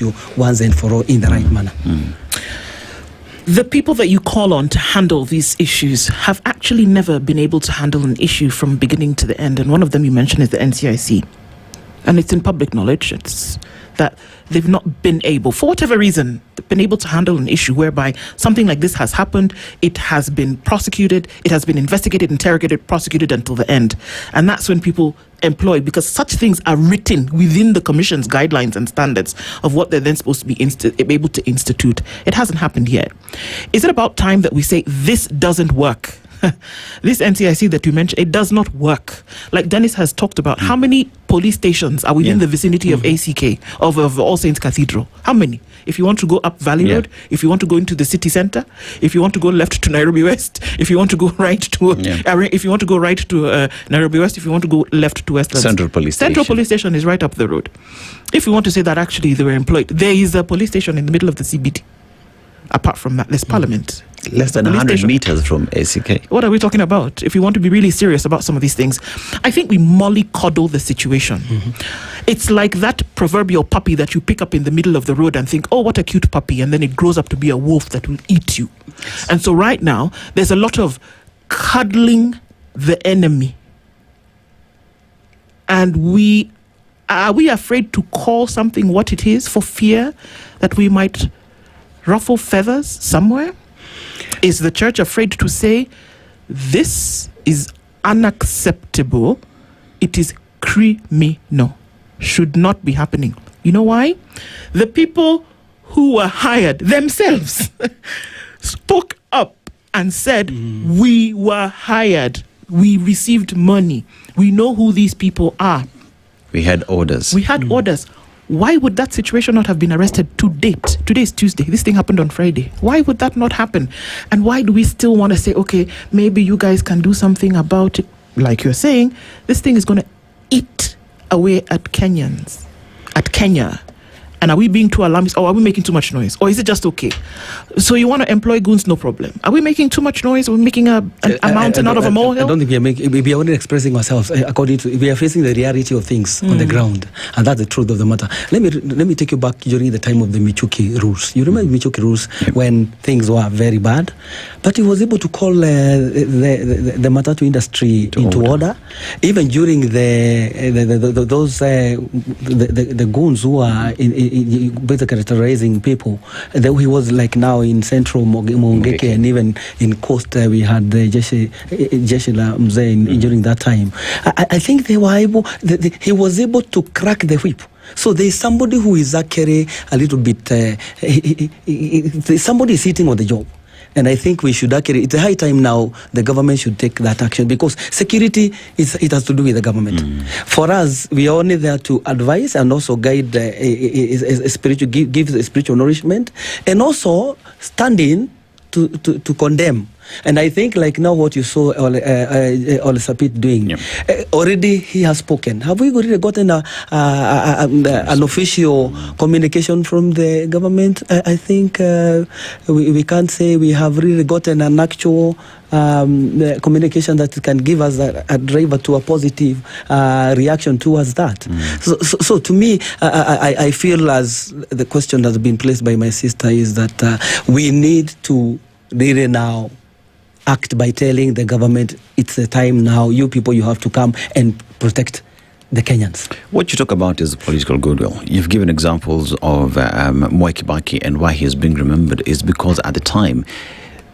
issue once and for all in the right manner. The people that you call on to handle these issues have actually never been able to handle an issue from beginning to the end. And one of them you mentioned is the NCIC. And it's in public knowledge. It's that they've not been able, for whatever reason, been able to handle an issue whereby something like this has happened, it has been prosecuted, it has been investigated, interrogated, prosecuted until the end. And that's when people employ, because such things are written within the Commission's guidelines and standards of what they're then supposed to be able to institute. It hasn't happened yet. Is it about time that we say this doesn't work? This NCIC that you mentioned, it does not work. Like Dennis has talked about, how many police stations are within the vicinity of ACK, of All Saints Cathedral? How many? If you want to go up Valley Road, if you want to go into the city center, if you want to go left to Nairobi West, if you want to go right to if you want to go right to Nairobi West, if you want to go left to Westlands. Central Police Station is right up the road. If you want to say that actually they were employed, there is a police station in the middle of the CBD. Apart from that, there's Parliament. Less than 100 meters from ACK. What are we talking about? If we want to be really serious about some of these things, I think we mollycoddle the situation. It's like that proverbial puppy that you pick up in the middle of the road and think, oh, what a cute puppy, and then it grows up to be a wolf that will eat you. And so right now, there's a lot of cuddling the enemy. And are we afraid to call something what it is for fear that we might ruffle feathers somewhere? Is the church afraid to say, this is unacceptable, it is criminal, should not be happening? You know why? The people who were hired themselves spoke up and said, we were hired, we received money, we know who these people are. We had orders. Why would that situation not have been arrested to date? Today is Tuesday. This thing happened on Friday. Why would that not happen? And why do we still want to say, okay, maybe you guys can do something about it? Like you're saying, this thing is going to eat away at Kenyans, at Kenya. And are we being too alarmist, or are we making too much noise? Or is it just okay? So you want to employ goons, no problem. Are we making too much noise? Are we making a mountain out of a molehill? I don't think we are only expressing ourselves according to, we are facing the reality of things on the ground. And that's the truth of the matter. Let me take you back during the time of the Michuki rules. You remember Michuki rules when things were very bad? But he was able to call the matatu industry into order. Even during the goons who are basically terrorizing people. He was like now in central Mongeke, and even in coast we had the Jeshila Mzee during that time. I think they were able. He was able to crack the whip. So there is somebody who is actually a little bit. Somebody is sitting on the job. And I think we should actually, it's a high time now, the government should take that action, because security, it has to do with the government. For us, we are only there to advise and also guide, give spiritual nourishment, and also stand in to condemn. And I think like now what you saw Ole Sapit doing, already he has spoken. Have we really gotten an official communication from the government? I think we can't say we have really gotten an actual communication that can give us a driver to a positive reaction towards that. So to me, I feel, as the question has been placed by my sister, is that we need to really now act by telling the government, it's the time now, you people, you have to come and protect the Kenyans. What you talk about is political goodwill. You've given examples of Mwai Kibaki, and why he is being remembered is because at the time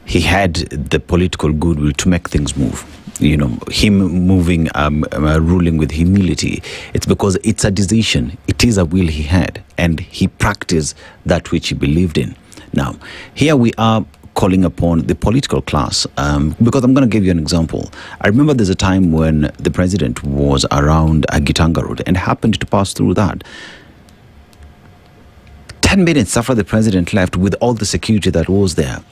he had the political goodwill to make things move. You know, him moving, ruling with humility. It's because it's a decision. It is a will he had, and he practiced that which he believed in. Now, here we are calling upon the political class, because I'm going to give you an example. I remember there's a time when the president was around Gitanga Road and happened to pass through that. 10 minutes after the president left, with all the security that was there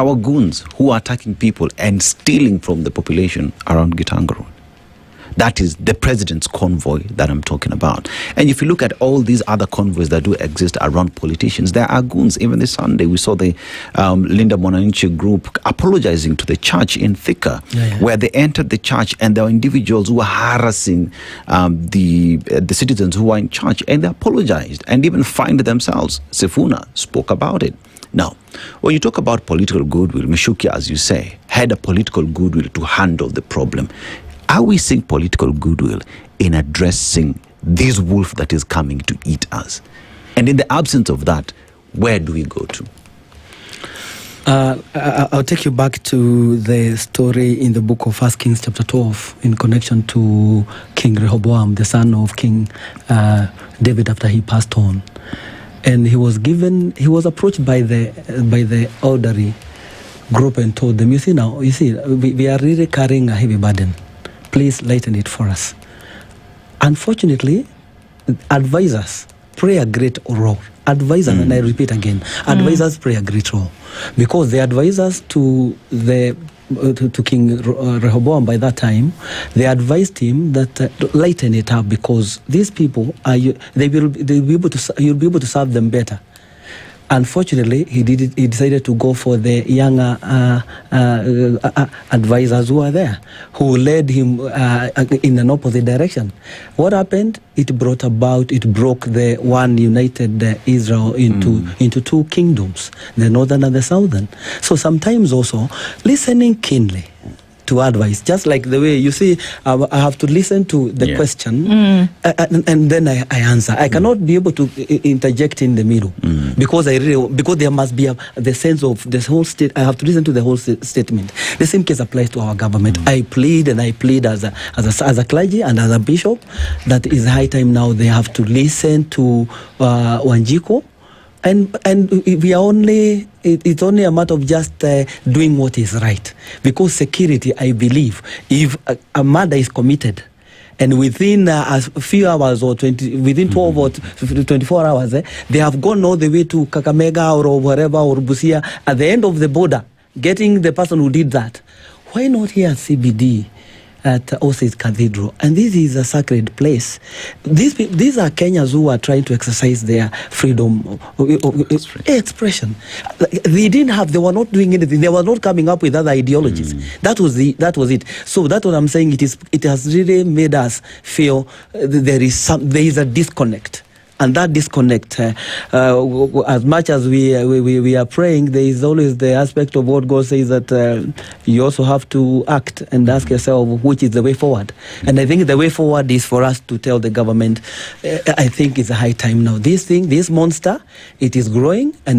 were goons who were attacking people and stealing from the population around Gitanga Road. That is the president's convoy that I'm talking about. And if you look at all these other convoys that do exist around politicians, there are goons. Even this Sunday, we saw the Linda Mwananchi group apologizing to the church in Thika, where they entered the church and there were individuals who were harassing the citizens who were in church, and they apologized and even fined themselves. Sifuna spoke about it. Now, when you talk about political goodwill, Mishuki, as you say, had a political goodwill to handle the problem. Are we seeing political goodwill in addressing this wolf that is coming to eat us? And in the absence of that, where do we go to? I'll take you back to the story in the book of 1 Kings chapter 12 in connection to King Rehoboam, the son of King David after he passed on. And he was approached by the elderly group and told them, you see, we are really carrying a heavy burden. Please lighten it for us. Unfortunately, advisors play a great role. Advisors, and I repeat again, advisors play a great role, because the advisors to King Rehoboam by that time, they advised him that lighten it up, because these people you'll be able to serve them better. Unfortunately, he decided to go for the younger advisors who are there, who led him in an opposite direction. What happened? It broke the one united Israel into two kingdoms, the northern and the southern. So sometimes also listening keenly to advice, just like the way you see, I have to listen to the question and then I answer. I cannot be able to interject in the middle because there must be the sense of the whole state. I have to listen to the whole statement. The same case applies to our government. I plead as a clergy and as a bishop that is high time now they have to listen to Wanjiko. And we are it's only a matter of just doing what is right. Because security, I believe, if a murder is committed, and within a few hours or within 12 or 24 hours, they have gone all the way to Kakamega or wherever, or Busia, at the end of the border, getting the person who did that. Why not here at CBD? At Osage Cathedral, and this is a sacred place. These are Kenyans who are trying to exercise their freedom of expression. They were not doing anything. They were not coming up with other ideologies. That was it. So that's what I'm saying. It has really made us feel there is a disconnect. And that disconnect, as much as we are praying, there is always the aspect of what God says that you also have to act and ask yourself which is the way forward. And I think the way forward is for us to tell the government, I think it's a high time now. This monster, it is growing, and